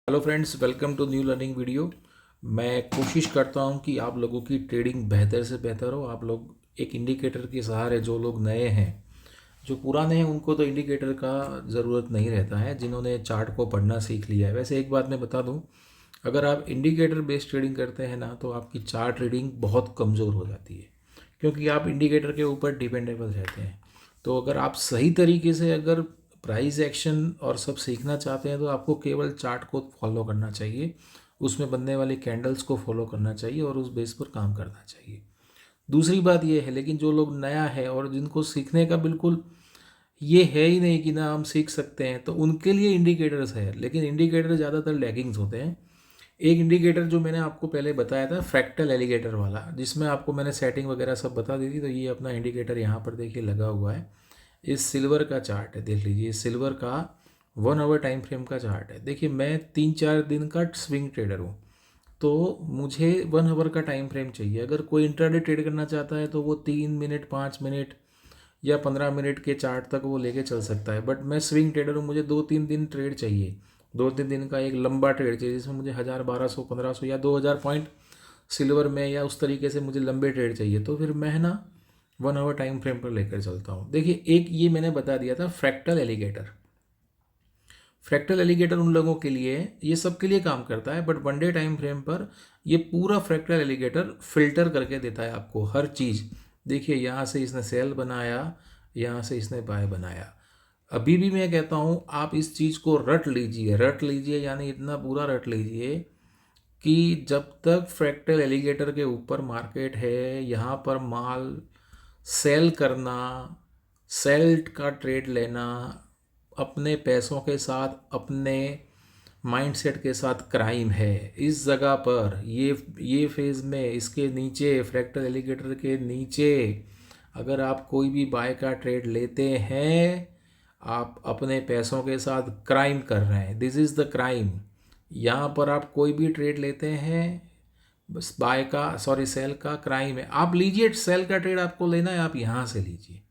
Hello friends, welcome to new learning video. मैं कोशिश करता हूं कि आप लोगों की ट्रेडिंग बेहतर से बेहतर हो। आप लोग एक इंडिकेटर के सहारे, जो लोग नए हैं, जो पुराने हैं, उनको तो इंडिकेटर का ज़रूरत नहीं रहता है। जिन्होंने चार्ट को पढ़ना सीख लिया है, वैसे एक बात मैं बता दूं, अगर आप इंडिकेटर बेस्ड ट्रेडिंग करते हैं ना, तो आपकी चार्ट ट्रेडिंग बहुत कमज़ोर हो जाती है, क्योंकि आप इंडिकेटर के ऊपर डिपेंडेबल रहते हैं। तो अगर आप सही तरीके से अगर प्राइस एक्शन और सब सीखना चाहते हैं, तो आपको केवल चार्ट को फॉलो करना चाहिए, उसमें बनने वाली कैंडल्स को फॉलो करना चाहिए और उस बेस पर काम करना चाहिए। दूसरी बात यह है, लेकिन जो लोग नया है और जिनको सीखने का बिल्कुल ये है ही नहीं कि ना हम सीख सकते हैं, तो उनके लिए इंडिकेटर्स है, लेकिन इंडिकेटर ज़्यादातर लैगिंग्स होते हैं। एक इंडिकेटर जो मैंने आपको पहले बताया था, फ्रैक्टल एलिगेटर वाला, जिसमें आपको मैंने सेटिंग वगैरह सब बता दी थी, तो ये अपना इंडिकेटर यहाँ पर देखिए लगा हुआ है। इस सिल्वर का चार्ट है, देख लीजिए, सिल्वर का 1 आवर टाइम फ्रेम का चार्ट है। देखिए, मैं 3-4 दिन का स्विंग ट्रेडर हूँ, तो मुझे 1 आवर का टाइम फ्रेम चाहिए। अगर कोई इंट्राडे ट्रेड करना चाहता है तो वो 3 मिनट, 5 मिनट या 15 मिनट के चार्ट तक वो लेके चल सकता है। बट मैं स्विंग ट्रेडर हूँ, मुझे 2-3 दिन ट्रेड चाहिए। 2-3 दिन का एक लंबा ट्रेड चाहिए, जिसमें मुझे 1000, 1200, 1500 या 2000 पॉइंट सिल्वर में या उस तरीके से मुझे लंबे ट्रेड चाहिए। तो फिर मैं ना 1 आवर टाइम फ्रेम पर लेकर चलता हूँ। देखिए, एक ये मैंने बता दिया था, फ्रैक्टल एलिगेटर। फ्रैक्टल एलिगेटर उन लोगों के लिए, ये सब के लिए काम करता है, बट 1 डे टाइम फ्रेम पर ये पूरा फ्रैक्टल एलिगेटर फिल्टर करके देता है आपको हर चीज़। देखिए, यहाँ से इसने सेल बनाया, यहाँ से इसने बाय बनाया। अभी भी मैं कहता हूँ, आप इस चीज़ को रट लीजिए, रट लीजिए, यानी इतना पूरा रट लीजिए कि जब तक फ्रैक्टल एलिगेटर के ऊपर मार्केट है, यहाँ पर माल सेल करना, सेल का ट्रेड लेना, अपने पैसों के साथ, अपने माइंडसेट के साथ क्राइम है। इस जगह पर ये फेज़ में, इसके नीचे, फ्रैक्टल एलिगेटर के नीचे, अगर आप कोई भी बाय का ट्रेड लेते हैं, आप अपने पैसों के साथ क्राइम कर रहे हैं। This is the crime. यहाँ पर आप कोई भी ट्रेड लेते हैं, बस बाय का, सॉरी, सेल का क्राइम है। आप लीजिए, सेल का ट्रेड आपको लेना है, आप यहाँ से लीजिए।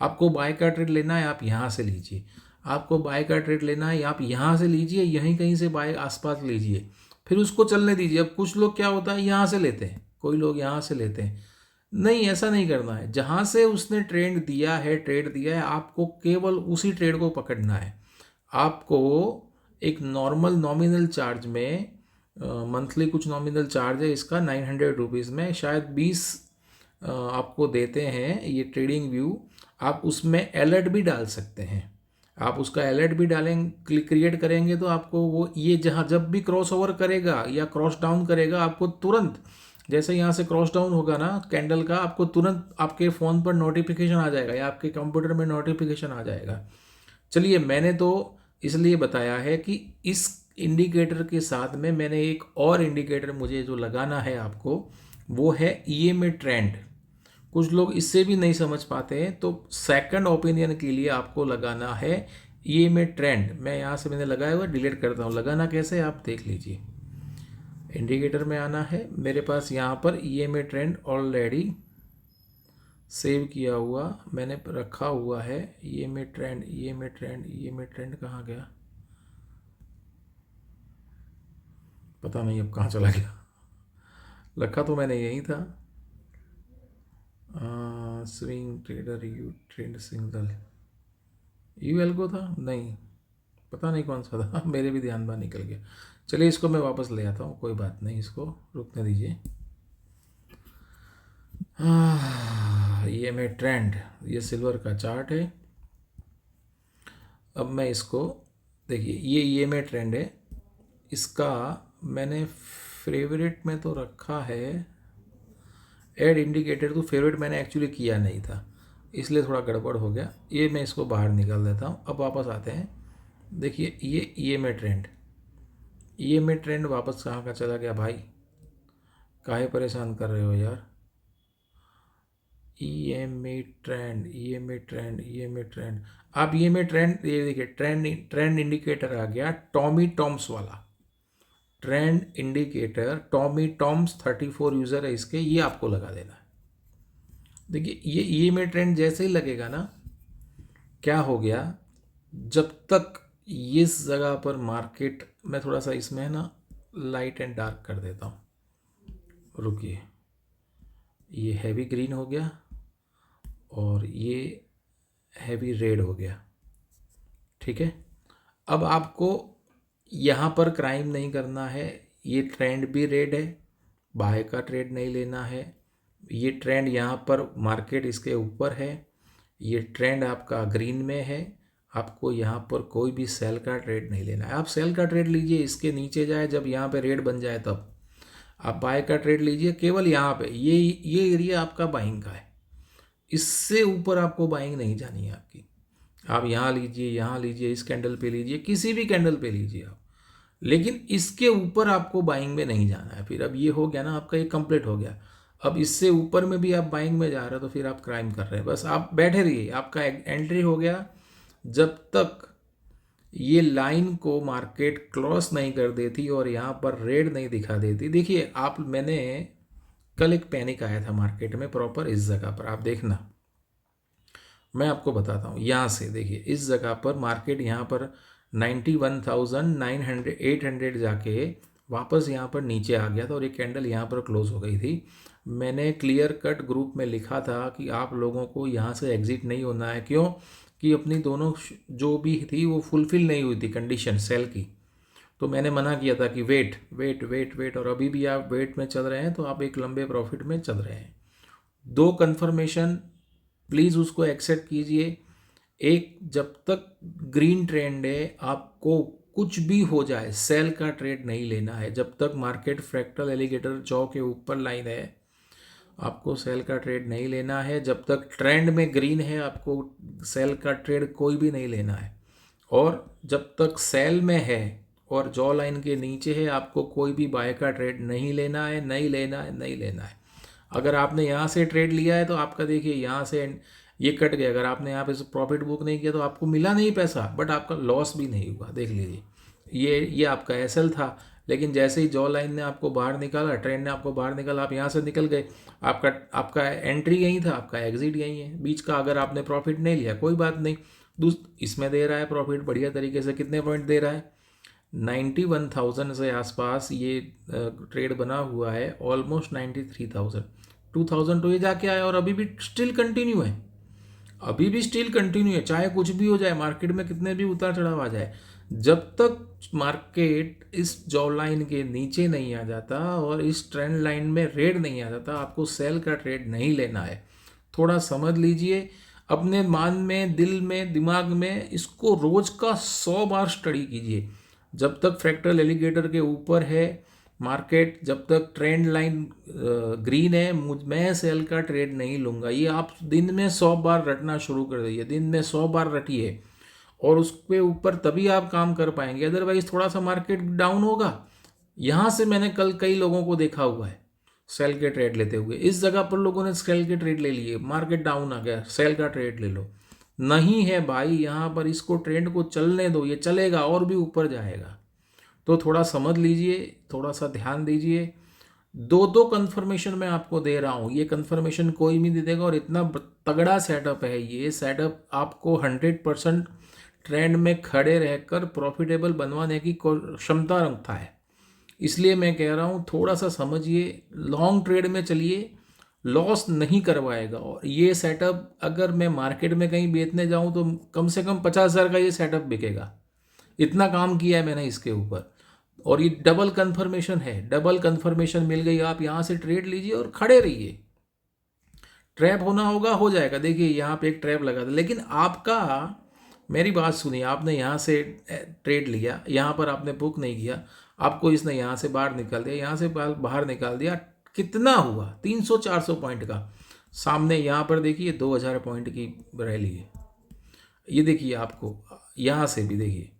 आपको बाय का ट्रेड लेना है, आप यहाँ से लीजिए। आपको बाय का ट्रेड लेना है, आप यहाँ से लीजिए, यहीं कहीं से बाय आसपास लीजिए, फिर उसको चलने दीजिए। अब कुछ लोग क्या होता है, यहाँ से लेते हैं, कोई लोग यहाँ से लेते हैं। नहीं, ऐसा नहीं करना है। जहाँ से उसने ट्रेड दिया है, आपको केवल उसी ट्रेड को पकड़ना है। आपको एक नॉर्मल नॉमिनल चार्ज में, मंथली कुछ नॉमिनल चार्ज है इसका 900 रुपीज़ में, शायद 20 आपको देते हैं ये ट्रेडिंग व्यू। आप उसमें अलर्ट भी डाल सकते हैं। आप उसका अलर्ट भी डालेंगे, क्रिएट करेंगे, तो आपको वो, ये जहाँ जब भी क्रॉस ओवर करेगा या क्रॉस डाउन करेगा, आपको तुरंत, जैसे यहाँ से क्रॉस डाउन होगा ना कैंडल का, आपको तुरंत आपके फ़ोन पर नोटिफिकेशन आ जाएगा या आपके कंप्यूटर में नोटिफिकेशन आ जाएगा। चलिए, मैंने तो इसलिए बताया है कि इस इंडिकेटर के साथ में मैंने एक और इंडिकेटर मुझे जो लगाना है आपको, वो है ईएमए ट्रेंड। कुछ लोग इससे भी नहीं समझ पाते हैं, तो सेकंड ओपिनियन के लिए आपको लगाना है ईएमए ट्रेंड। मैं यहाँ से मैंने लगाया हुआ, डिलीट करता हूँ। लगाना कैसे है आप देख लीजिए। इंडिकेटर में आना है, मेरे पास यहाँ पर ईएमए ट्रेंड ऑलरेडी सेव किया हुआ मैंने रखा हुआ है। EMA trend, EMA trend, EMA trend कहाँ गया, पता नहीं अब कहाँ चला गया। रखा तो मैंने यही था। Swing trader, you trend single, you algo था, नहीं, पता नहीं कौन सा था। मेरे भी ध्यान बाहर निकल गया। चलिए, इसको मैं वापस ले आता हूँ, कोई बात नहीं, इसको रुकने दीजिए। ये मैं ट्रेंड, ये सिल्वर का चार्ट है। अब मैं इसको, देखिए, ये मैं ट्रेंड है, इसका मैंने फेवरेट में तो रखा है। ऐड इंडिकेटर तो फेवरेट मैंने एक्चुअली किया नहीं था, इसलिए थोड़ा गड़बड़ हो गया। ये मैं इसको बाहर निकाल देता हूँ। अब वापस आते हैं। देखिए, ये मैं ट्रेंड, ये मैं ट्रेंड वापस कहाँ का चला गया भाई, काहे परेशान कर रहे हो यार। EMA trend, EMA trend, EMA trend, आप ईएमए ट्रेंड, ये देखिए, ट्रेंड इंडिकेटर आ गया, टॉमी टॉम्स वाला trend indicator. Tommy Tom's 34 user है इसके, ये आपको लगा देना है। देखिए, ये ईएमए ट्रेंड जैसे ही लगेगा ना, क्या हो गया, जब तक इस जगह पर मार्केट, मैं थोड़ा सा इसमें ना लाइट एंड डार्क कर देता हूँ, रुकिए, ये हैवी ग्रीन हो गया और ये हैवी रेड हो गया, ठीक है। अब आपको यहाँ पर क्राइम नहीं करना है, ये ट्रेंड भी रेड है, बाय का ट्रेड नहीं लेना है, ये ट्रेंड यहाँ पर मार्केट इसके ऊपर है, ये ट्रेंड आपका ग्रीन में है, आपको यहाँ पर कोई भी सेल का ट्रेड नहीं लेना है। आप सेल का ट्रेड लीजिए इसके नीचे जाए, जब यहाँ पे रेड बन जाए तब आप बाय का ट्रेड लीजिए, केवल यहाँ पे ये एरिया आपका बाइंग का है, इससे ऊपर आपको बाइंग नहीं जानी है आपकी। आप यहाँ लीजिए, यहाँ लीजिए, इस कैंडल पे लीजिए, किसी भी कैंडल पे लीजिए आप, लेकिन इसके ऊपर आपको बाइंग में नहीं जाना है। फिर अब ये हो गया ना, आपका ये कंप्लीट हो गया। अब इससे ऊपर में भी आप बाइंग में जा रहे हो तो फिर आप क्राइम कर रहे हैं। बस आप बैठे रहिए, आपका एंट्री हो गया। जब तक ये लाइन को मार्केट क्रॉस नहीं कर देती और यहाँ पर रेड नहीं दिखा देती, देखिए आप, मैंने कल एक पैनिक आया था मार्केट में प्रॉपर इस जगह पर, आप देखना, मैं आपको बताता हूँ। यहाँ से देखिए इस जगह पर मार्केट यहाँ पर 91,900 800 जाके वापस यहाँ पर नीचे आ गया था और एक कैंडल यहाँ पर क्लोज हो गई थी। मैंने क्लियर कट ग्रुप में लिखा था कि आप लोगों को यहाँ से एग्जिट नहीं होना है। क्यों? कि अपनी दोनों जो भी थी वो फुलफिल नहीं हुई थी कंडीशन सेल की, तो मैंने मना किया था कि वेट वेट वेट वेट, और अभी भी आप वेट में चल रहे हैं तो आप एक लंबे प्रॉफिट में चल रहे हैं। दो कन्फर्मेशन प्लीज़ उसको एक्सेप्ट कीजिए। एक, जब तक ग्रीन ट्रेंड है आपको कुछ भी हो जाए सेल का ट्रेड नहीं लेना है। जब तक मार्केट फ्रैक्टल एलिगेटर जॉ के ऊपर लाइन है आपको सेल का ट्रेड नहीं लेना है। जब तक ट्रेंड में ग्रीन है आपको सेल का ट्रेड कोई भी नहीं लेना है। और जब तक सेल में है और जॉ लाइन के नीचे है आपको कोई भी बाय का ट्रेड नहीं लेना है, नहीं लेना है, नहीं लेना है। अगर आपने यहाँ से ट्रेड लिया है तो आपका देखिए यहाँ से ये कट गया। अगर आपने यहाँ पे प्रॉफिट बुक नहीं किया तो आपको मिला नहीं पैसा, बट आपका लॉस भी नहीं हुआ। देख लीजिए, ये आपका एसएल था, लेकिन जैसे ही जॉ लाइन ने आपको बाहर निकाला, ट्रेंड ने आपको बाहर निकाला, आप यहाँ से निकल गए। आपका एंट्री यहीं था, आपका एग्जिट यहीं है। बीच का अगर आपने प्रॉफिट नहीं लिया कोई बात नहीं, इसमें दे रहा है प्रॉफिट बढ़िया तरीके से। कितने पॉइंट दे रहा है? 91,000 से आसपास ये ट्रेड बना हुआ है, ऑलमोस्ट 93,000, 2,000 तो ये जाके आया और अभी भी स्टिल कंटिन्यू है, अभी भी स्टिल कंटिन्यू है। चाहे कुछ भी हो जाए, मार्केट में कितने भी उतार चढ़ाव आ जाए, जब तक मार्केट इस जॉ लाइन के नीचे नहीं आ जाता और इस ट्रेंड लाइन में रेड नहीं आ जाता आपको सेल का ट्रेड नहीं लेना है। थोड़ा समझ लीजिए, अपने मान में, दिल में, दिमाग में इसको रोज का 100 बार स्टडी कीजिए। जब तक फ्रैक्टल एलिगेटर के ऊपर है मार्केट, जब तक ट्रेंड लाइन ग्रीन है, मैं सेल का ट्रेड नहीं लूँगा। ये आप दिन में 100 बार रटना शुरू कर दीजिए, दिन में 100 बार रटिए और उसके ऊपर तभी आप काम कर पाएंगे। अदरवाइज थोड़ा सा मार्केट डाउन होगा। यहाँ से मैंने कल कई लोगों को देखा हुआ है सेल के ट्रेड लेते हुए। इस जगह पर लोगों ने सेल के ट्रेड ले लिए, मार्केट डाउन आ गया, सेल का ट्रेड ले लो। नहीं है भाई, यहाँ पर इसको ट्रेंड को चलने दो, ये चलेगा और भी ऊपर जाएगा। तो थोड़ा समझ लीजिए, थोड़ा सा ध्यान दीजिए। दो कन्फर्मेशन मैं आपको दे रहा हूँ, ये कन्फर्मेशन कोई भी दे देगा। और इतना तगड़ा सेटअप है, ये सेटअप आपको 100% ट्रेंड में खड़े रहकर प्रॉफिटेबल बनवाने की क्षमता रखता है। इसलिए मैं कह रहा हूँ थोड़ा सा समझिए, लॉन्ग ट्रेड में चलिए, लॉस नहीं करवाएगा। और ये सेटअप अगर मैं मार्केट में कहीं बेचने जाऊँ तो कम से कम 50,000 का ये सेटअप बिकेगा। इतना काम किया है मैंने इसके ऊपर। और ये डबल कंफर्मेशन है, डबल कंफर्मेशन मिल गई, आप यहाँ से ट्रेड लीजिए और खड़े रहिए। ट्रैप होना होगा, हो जाएगा। देखिए यहाँ पे एक ट्रैप लगा था, लेकिन आपका, मेरी बात सुनिए, आपने यहाँ से ट्रेड लिया, यहाँ पर आपने बुक नहीं किया, आपको इसने यहाँ से बाहर निकाल दिया, यहाँ से बाहर निकाल दिया। कितना हुआ? 300-400 पॉइंट का। सामने यहाँ पर देखिए 2,000 पॉइंट की रैली है। ये देखिए, आपको यहाँ से भी देखिए,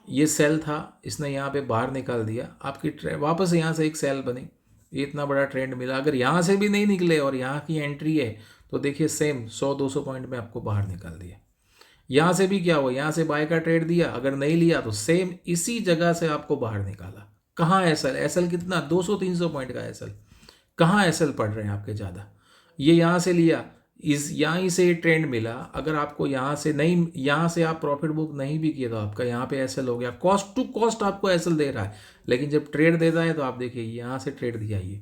ये सेल था, इसने यहाँ पे बाहर निकाल दिया, आपकी वापस यहाँ से एक सेल बनी, ये इतना बड़ा ट्रेंड मिला। अगर यहाँ से भी नहीं निकले और यहाँ की एंट्री है तो देखिए सेम 100-200 पॉइंट में आपको बाहर निकाल दिया। यहाँ से भी क्या हुआ, यहाँ से बाय का ट्रेड दिया, अगर नहीं लिया तो सेम इसी जगह से आपको बाहर निकाला। कहाँ एसएल? एसएल कितना? 200-300 पॉइंट का एसएल। कहाँ एसएल पड़ रहे हैं आपके ज़्यादा? ये यहाँ से लिया, इस यहाँ से ट्रेंड मिला, अगर आपको यहाँ से नहीं, यहाँ से आप प्रॉफिट बुक नहीं भी किया तो आपका यहाँ पे एसएल हो गया, कॉस्ट टू कॉस्ट आपको एसएल दे रहा है। लेकिन जब ट्रेड देता है तो आप देखिए यहाँ से ट्रेड दिया ये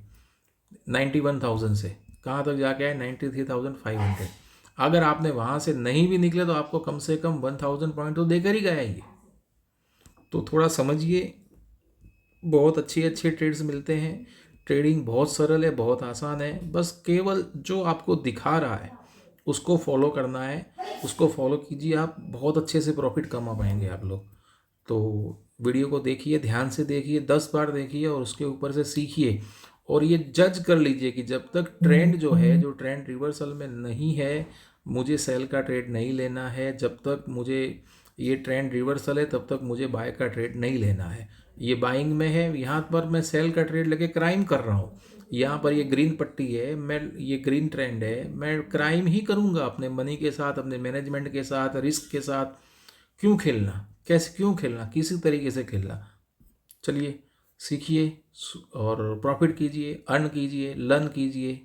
91,000 से कहाँ तक जाके आए 93,500। अगर आपने वहाँ से नहीं भी निकले तो आपको कम से कम 1,000 पॉइंट तो देकर ही गया है ये। तो थोड़ा समझिए, बहुत अच्छे अच्छे ट्रेड्स मिलते हैं। ट्रेडिंग बहुत सरल है, बहुत आसान है, बस केवल जो आपको दिखा रहा है उसको फॉलो करना है, उसको फॉलो कीजिए, आप बहुत अच्छे से प्रॉफिट कमा पाएंगे आप लोग। तो वीडियो को देखिए, ध्यान से देखिए, 10 बार देखिए और उसके ऊपर से सीखिए और ये जज कर लीजिए कि जब तक ट्रेंड जो है, जो ट्रेंड रिवर्सल में नहीं है, मुझे सेल का ट्रेड नहीं लेना है। जब तक मुझे ये ट्रेंड रिवर्सल है तब तक मुझे बाय का ट्रेड नहीं लेना है। ये बाइंग में है, यहाँ पर मैं सेल का ट्रेड लेके क्राइम कर रहा हूँ। यहाँ पर ये ग्रीन पट्टी है, मैं ये ग्रीन ट्रेंड है, मैं क्राइम ही करूँगा अपने मनी के साथ, अपने मैनेजमेंट के साथ, रिस्क के साथ। क्यों खेलना, कैसे क्यों खेलना, किसी तरीके से खेलना। चलिए सीखिए और प्रॉफिट कीजिए, अर्न कीजिए, लर्न कीजिए।